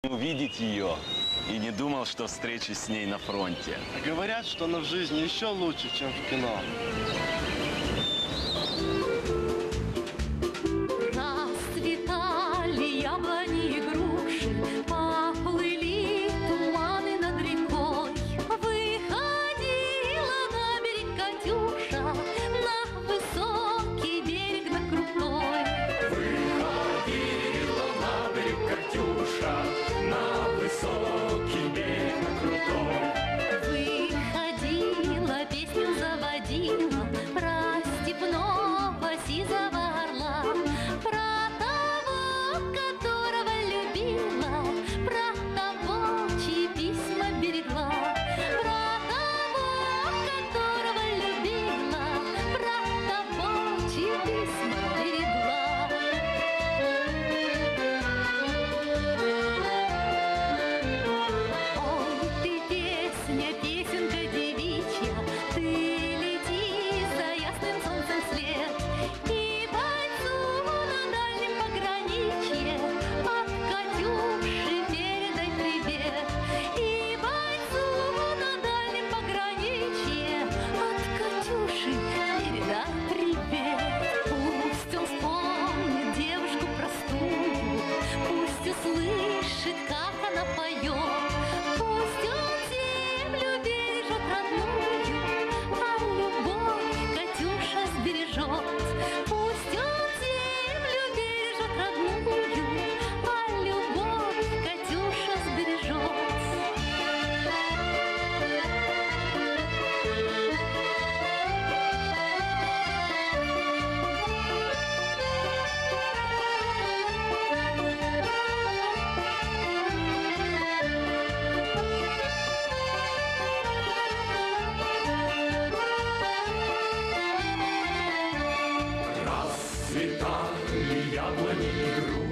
увидеть ее и не думал, что встречусь с ней на фронте. Говорят, что она в жизни еще лучше, чем в кино. Расцветали яблони и груши, поплыли туманы над рекой. Выходила на берег Катюша, на высокий берег, на крутой. Выходила на берег Катюша, на высокий берег, на крутой. Выходила, песню заводила про степного сизого орла, про того, которого любила, про того, чьи письма берегла, про того, которого любила, про того, чьи письма берегла. Ой, ты песня, песенка девичья, ты лети за ясным солнцем вслед, и бойцу на дальнем пограничье от Катюши передай привет. И бойцу на дальнем пограничье от Катюши передай привет. Пусть он вспомнит девушку простую, пусть услышит, как она поет. Пусть он землю бережет родную, а любовь Катюша сбережет. Пусть он землю бережет родную, а любовь Катюша сбережет. Расцветали яблони и груши,